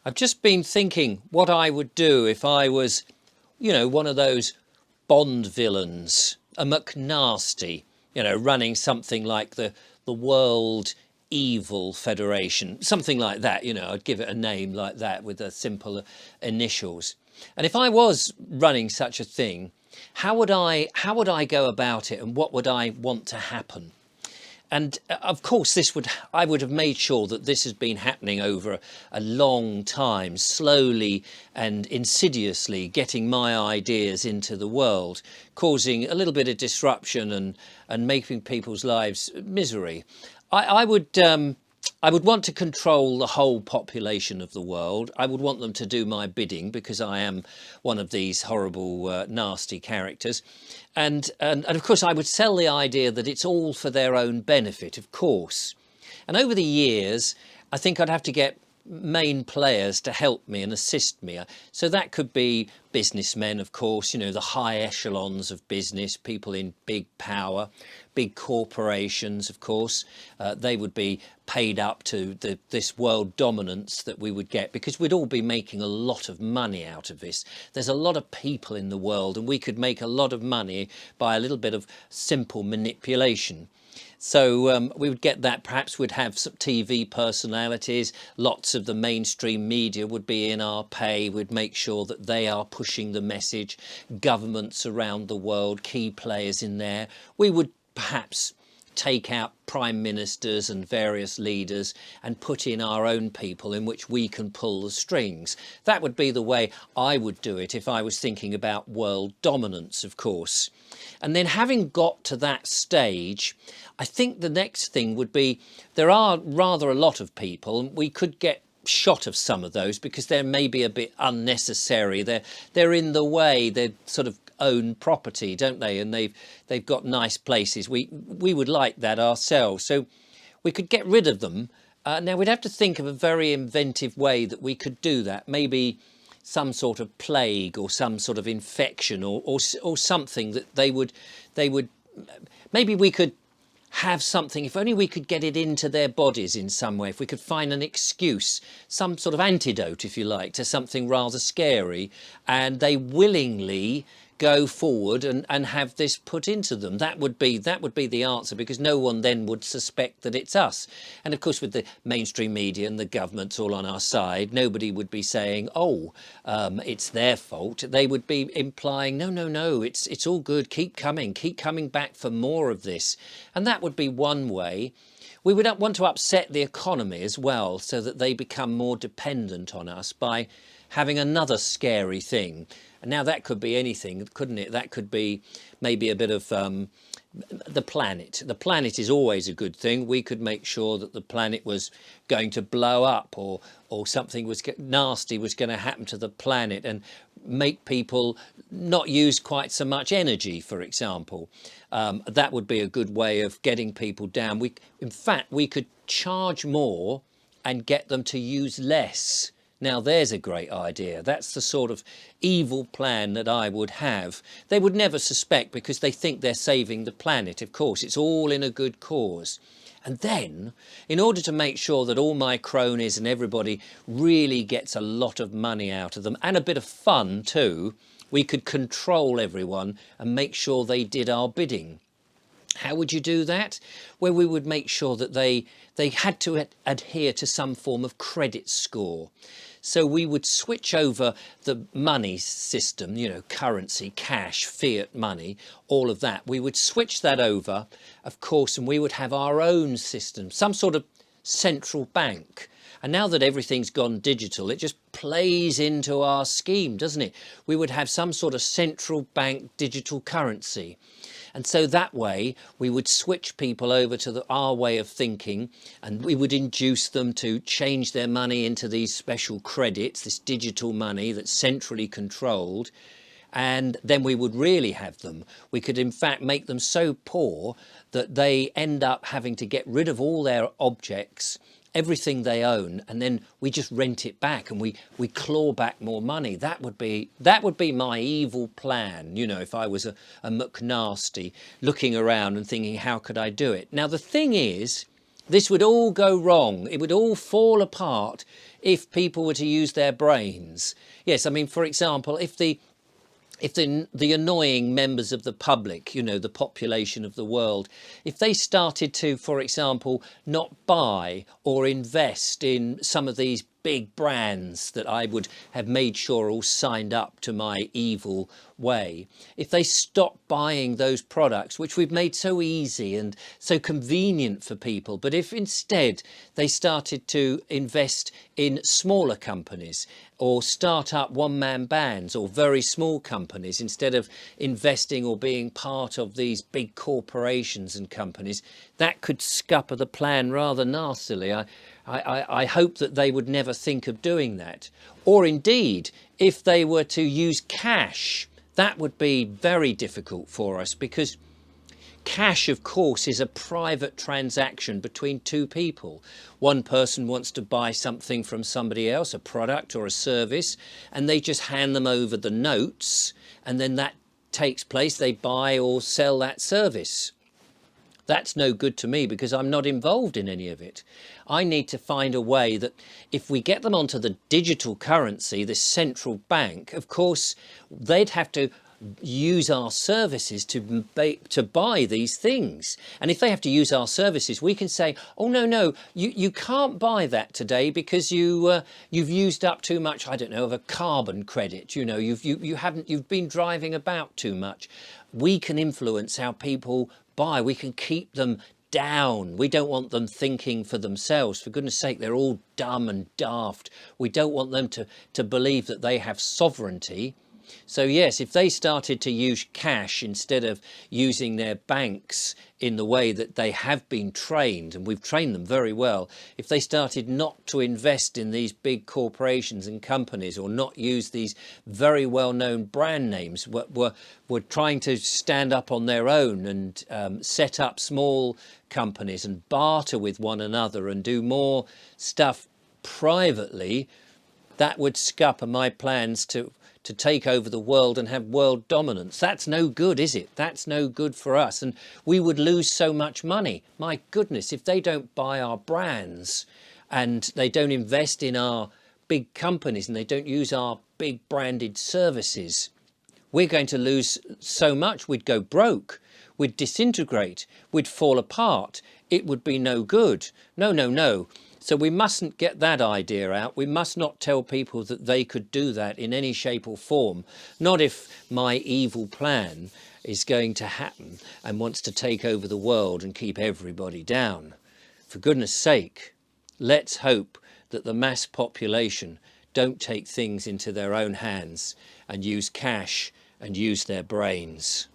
I've just been thinking what I would do if I was, one of those Bond villains, a McNasty, running something like the World Evil Federation, something like that. I'd give it a name like that with the simple initials. And if I was running such a thing, how would I go about it, and what would I want to happen? And of course, I would have made sure that this has been happening over a long time, slowly and insidiously getting my ideas into the world, causing a little bit of disruption and making people's lives misery. I would I would want to control the whole population of the world. I would want them to do my bidding because I am one of these horrible, nasty characters. And of course, I would sell the idea that it's all for their own benefit, of course. And over the years, I think I'd have to get main players to help me and assist me. So that could be businessmen, of course, the high echelons of business, people in big power, big corporations, of course. They would be paid up to this world dominance that we would get, because we'd all be making a lot of money out of this. There's a lot of people in the world, and we could make a lot of money by a little bit of simple manipulation. So we would get that. Perhaps we'd have some TV personalities. Lots of the mainstream media would be in our pay. We'd make sure that they are pushing the message. Governments around the world, key players in there. We would perhaps take out prime ministers and various leaders and put in our own people in which we can pull the strings. That would be the way I would do it if I was thinking about world dominance, of course. And then, having got to that stage, I think the next thing would be, there are rather a lot of people, and we could get shot of some of those because they're maybe a bit unnecessary. They're in the way. They're sort of own property, don't they? And they've got nice places. We would like that ourselves, so we could get rid of them. Now we'd have to think of a very inventive way that we could do that. Maybe some sort of plague or some sort of infection, or something that they would maybe we could have something, if only we could get it into their bodies in some way, if we could find an excuse, some sort of antidote, if you like, to something rather scary, and they willingly go forward and have this put into them. That would be the answer, because no one then would suspect that it's us. And of course, with the mainstream media and the governments all on our side, nobody would be saying, it's their fault. They would be implying, no, it's all good, keep coming back for more of this. And that would be one way. We would want to upset the economy as well, so that they become more dependent on us by having another scary thing. And now that could be anything, couldn't it? That could be maybe a bit of the planet. The planet is always a good thing. We could make sure that the planet was going to blow up, or something nasty was going to happen to the planet, and make people not use quite so much energy, for example. That would be a good way of getting people down. In fact, we could charge more and get them to use less. Now, there's a great idea. That's the sort of evil plan that I would have. They would never suspect, because they think they're saving the planet. Of course, it's all in a good cause. And then, in order to make sure that all my cronies and everybody really gets a lot of money out of them, and a bit of fun too, we could control everyone and make sure they did our bidding. How would you do that? Well, we would make sure that they had to adhere to some form of credit score. So we would switch over the money system, currency, cash, fiat money, all of that. We would switch that over, of course, and we would have our own system, some sort of central bank. And now that everything's gone digital, it just plays into our scheme, doesn't it? We would have some sort of central bank digital currency. And so that way we would switch people over to our way of thinking, and we would induce them to change their money into these special credits, this digital money that's centrally controlled. And then we would really have them. We could in fact make them so poor that they end up having to get rid of all their objects, everything they own, and then we just rent it back, and we claw back more money. That would be my evil plan, if I was a McNasty looking around and thinking, how could I do it? Now the thing is, This would all go wrong. It would all fall apart if people were to use their brains. Yes, I mean, for example, if the annoying members of the public, you know, the population of the world, if they started to, for example, not buy or invest in some of these big brands that I would have made sure all signed up to my evil way, if they stopped buying those products which we've made so easy and so convenient for people, but if instead they started to invest in smaller companies or start up one-man bands or very small companies instead of investing or being part of these big corporations and companies, that could scupper the plan rather nastily. I hope that they would never think of doing that. Or indeed, if they were to use cash, that would be very difficult for us, because cash, of course, is a private transaction between two people. One person wants to buy something from somebody else, a product or a service, and they just hand them over the notes, and then that takes place. They buy or sell that service. That's no good to me because I'm not involved in any of it. I need to find a way that if we get them onto the digital currency, this central bank, of course, they'd have to use our services to buy these things. And if they have to use our services, we can say, oh, no, you can't buy that today because you've used up too much, I don't know, of a carbon credit. You know, you've been driving about too much. We can influence how people buy. We can keep them down. We don't want them thinking for themselves. For goodness sake, they're all dumb and daft. We don't want them to believe that they have sovereignty. So yes, if they started to use cash instead of using their banks in the way that they have been trained, and we've trained them very well, if they started not to invest in these big corporations and companies, or not use these very well-known brand names, were trying to stand up on their own and set up small companies and barter with one another and do more stuff privately, that would scupper my plans to take over the world and have world dominance. That's no good, is it? That's no good for us. And we would lose so much money. My goodness, if they don't buy our brands and they don't invest in our big companies and they don't use our big branded services, we're going to lose so much. We'd go broke. We'd disintegrate. We'd fall apart. It would be no good. No. So we mustn't get that idea out. We must not tell people that they could do that in any shape or form. Not if my evil plan is going to happen and wants to take over the world and keep everybody down. For goodness sake, let's hope that the mass population don't take things into their own hands and use cash and use their brains.